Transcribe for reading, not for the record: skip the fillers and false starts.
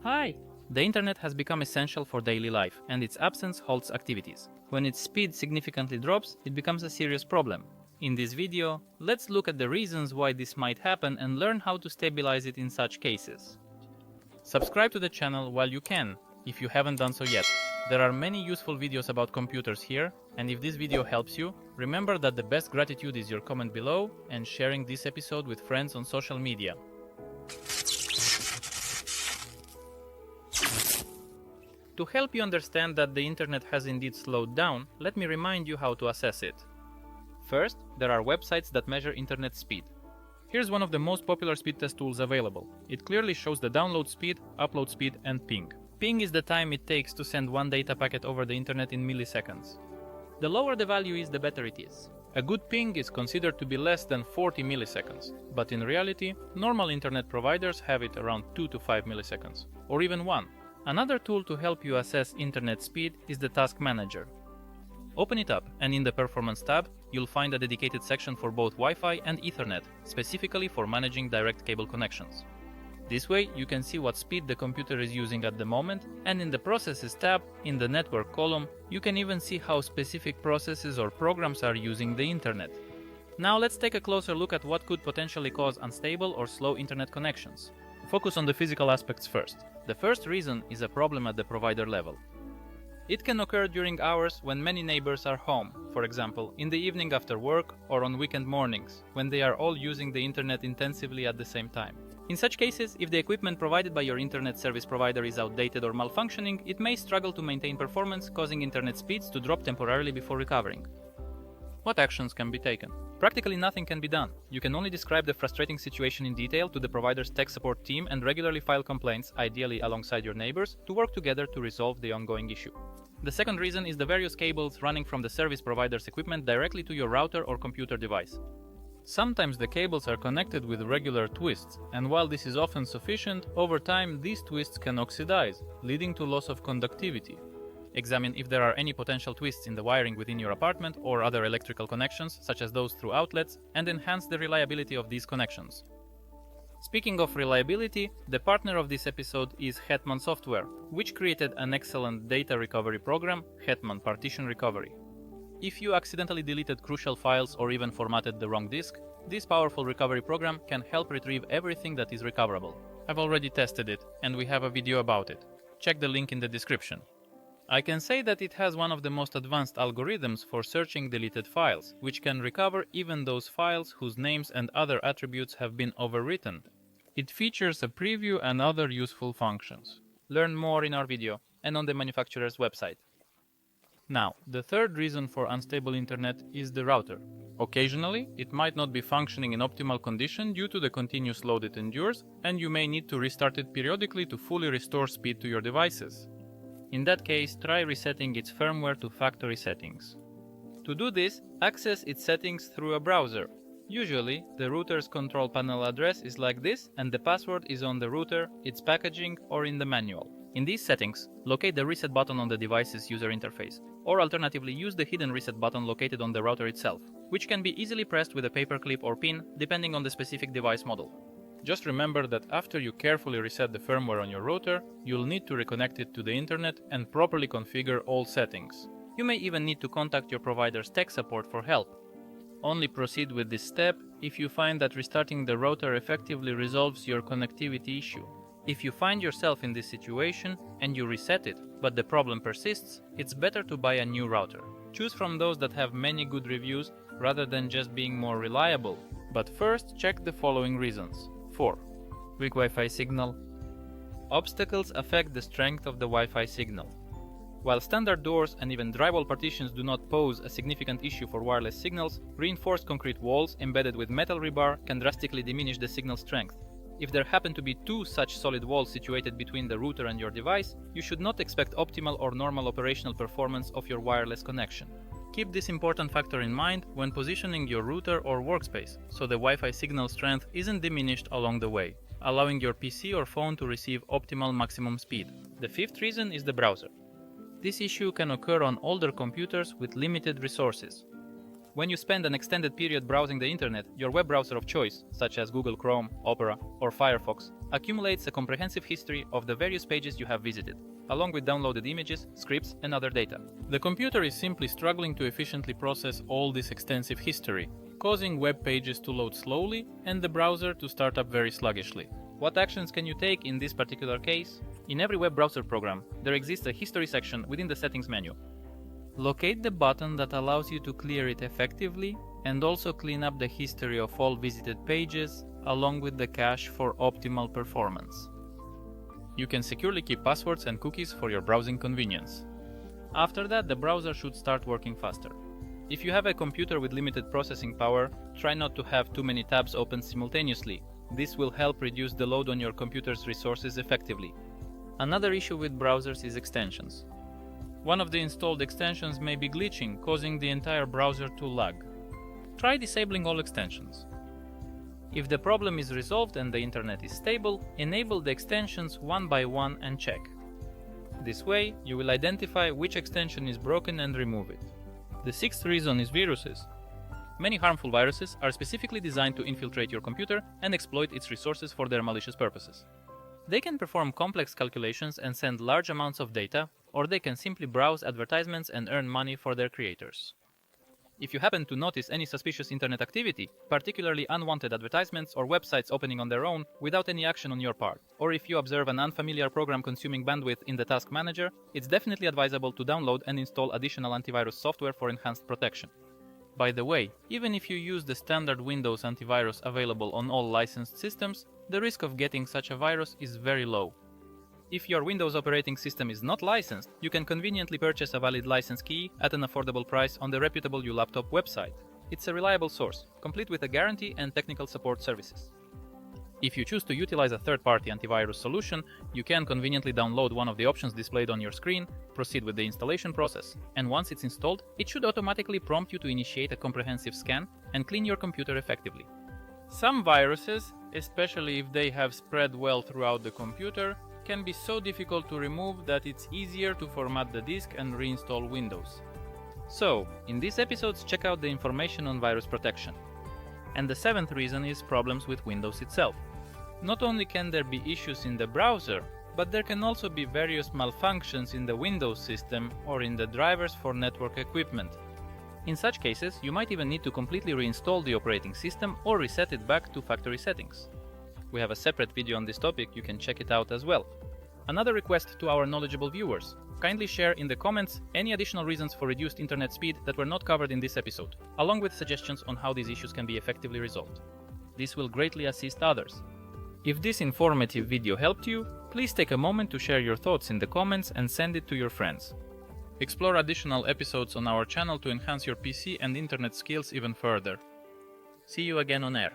Hi! The internet has become essential for daily life, and its absence halts activities. When its speed significantly drops, it becomes a serious problem. In this video, let's look at the reasons why this might happen and learn how to stabilize it in such cases. Subscribe to the channel while you can, if you haven't done so yet. There are many useful videos about computers here, and if this video helps you, remember that the best gratitude is your comment below and sharing this episode with friends on social media. To help you understand that the internet has indeed slowed down, let me remind you how to assess it. First, there are websites that measure internet speed. Here's one of the most popular speed test tools available. It clearly shows the download speed, upload speed, and ping. Ping is the time it takes to send one data packet over the internet in milliseconds. The lower the value is, the better it is. A good ping is considered to be less than 40 milliseconds, but in reality, normal internet providers have it around 2 to 5 milliseconds, or even 1. Another tool to help you assess internet speed is the Task Manager. Open it up, and in the Performance tab, you'll find a dedicated section for both Wi-Fi and Ethernet, specifically for managing direct cable connections. This way, you can see what speed the computer is using at the moment, and in the Processes tab, in the Network column, you can even see how specific processes or programs are using the internet. Now let's take a closer look at what could potentially cause unstable or slow internet connections. Focus on the physical aspects first. The first reason is a problem at the provider level. It can occur during hours when many neighbors are home, for example, in the evening after work or on weekend mornings, when they are all using the internet intensively at the same time. In such cases, if the equipment provided by your internet service provider is outdated or malfunctioning, it may struggle to maintain performance, causing internet speeds to drop temporarily before recovering. What actions can be taken? Practically nothing can be done. You can only describe the frustrating situation in detail to the provider's tech support team and regularly file complaints, ideally alongside your neighbors, to work together to resolve the ongoing issue. The second reason is the various cables running from the service provider's equipment directly to your router or computer device. Sometimes the cables are connected with regular twists, and while this is often sufficient, over time these twists can oxidize, leading to loss of conductivity. Examine if there are any potential twists in the wiring within your apartment or other electrical connections, such as those through outlets, and enhance the reliability of these connections. Speaking of reliability, the partner of this episode is Hetman Software, which created an excellent data recovery program, Hetman Partition Recovery. If you accidentally deleted crucial files or even formatted the wrong disk, this powerful recovery program can help retrieve everything that is recoverable. I've already tested it, and we have a video about it. Check the link in the description. I can say that it has one of the most advanced algorithms for searching deleted files, which can recover even those files whose names and other attributes have been overwritten. It features a preview and other useful functions. Learn more in our video and on the manufacturer's website. Now, the third reason for unstable internet is the router. Occasionally, it might not be functioning in optimal condition due to the continuous load it endures, and you may need to restart it periodically to fully restore speed to your devices. In that case, try resetting its firmware to factory settings. To do this, access its settings through a browser. Usually, the router's control panel address is like this, and the password is on the router, its packaging, or in the manual. In these settings, locate the reset button on the device's user interface, or alternatively use the hidden reset button located on the router itself, which can be easily pressed with a paperclip or pin, depending on the specific device model. Just remember that after you carefully reset the firmware on your router, you'll need to reconnect it to the internet and properly configure all settings. You may even need to contact your provider's tech support for help. Only proceed with this step if you find that restarting the router effectively resolves your connectivity issue. If you find yourself in this situation and you reset it, but the problem persists, it's better to buy a new router. Choose from those that have many good reviews rather than just being more reliable. But first, check the following reasons. 4. Weak Wi-Fi signal. Obstacles affect the strength of the Wi-Fi signal. While standard doors and even drywall partitions do not pose a significant issue for wireless signals, reinforced concrete walls embedded with metal rebar can drastically diminish the signal strength. If there happen to be two such solid walls situated between the router and your device, you should not expect optimal or normal operational performance of your wireless connection. Keep this important factor in mind when positioning your router or workspace, so the Wi-Fi signal strength isn't diminished along the way, allowing your PC or phone to receive optimal maximum speed. The fifth reason is the browser. This issue can occur on older computers with limited resources. When you spend an extended period browsing the internet, your web browser of choice, such as Google Chrome, Opera, or Firefox, accumulates a comprehensive history of the various pages you have visited, along with downloaded images, scripts, and other data. The computer is simply struggling to efficiently process all this extensive history, causing web pages to load slowly and the browser to start up very sluggishly. What actions can you take in this particular case? In every web browser program, there exists a history section within the settings menu. Locate the button that allows you to clear it effectively and also clean up the history of all visited pages along with the cache for optimal performance. You can securely keep passwords and cookies for your browsing convenience. After that, the browser should start working faster. If you have a computer with limited processing power, try not to have too many tabs open simultaneously. This will help reduce the load on your computer's resources effectively. Another issue with browsers is extensions. One of the installed extensions may be glitching, causing the entire browser to lag. Try disabling all extensions. If the problem is resolved and the internet is stable, enable the extensions one by one and check. This way, you will identify which extension is broken and remove it. The sixth reason is viruses. Many harmful viruses are specifically designed to infiltrate your computer and exploit its resources for their malicious purposes. They can perform complex calculations and send large amounts of data, or they can simply browse advertisements and earn money for their creators. If you happen to notice any suspicious internet activity, particularly unwanted advertisements or websites opening on their own without any action on your part, or if you observe an unfamiliar program consuming bandwidth in the task manager, it's definitely advisable to download and install additional antivirus software for enhanced protection. By the way, even if you use the standard Windows antivirus available on all licensed systems, the risk of getting such a virus is very low. If your Windows operating system is not licensed, you can conveniently purchase a valid license key at an affordable price on the reputable ULaptop website. It's a reliable source, complete with a guarantee and technical support services. If you choose to utilize a third-party antivirus solution, you can conveniently download one of the options displayed on your screen, proceed with the installation process, and once it's installed, it should automatically prompt you to initiate a comprehensive scan and clean your computer effectively. Some viruses, especially if they have spread well throughout the computer, can be so difficult to remove that it's easier to format the disk and reinstall Windows. So, in these episodes, check out the information on virus protection. And the seventh reason is problems with Windows itself. Not only can there be issues in the browser, but there can also be various malfunctions in the Windows system or in the drivers for network equipment. In such cases, you might even need to completely reinstall the operating system or reset it back to factory settings. We have a separate video on this topic, you can check it out as well. Another request to our knowledgeable viewers: kindly share in the comments any additional reasons for reduced internet speed that were not covered in this episode, along with suggestions on how these issues can be effectively resolved. This will greatly assist others. If this informative video helped you, please take a moment to share your thoughts in the comments and send it to your friends. Explore additional episodes on our channel to enhance your PC and internet skills even further. See you again on air.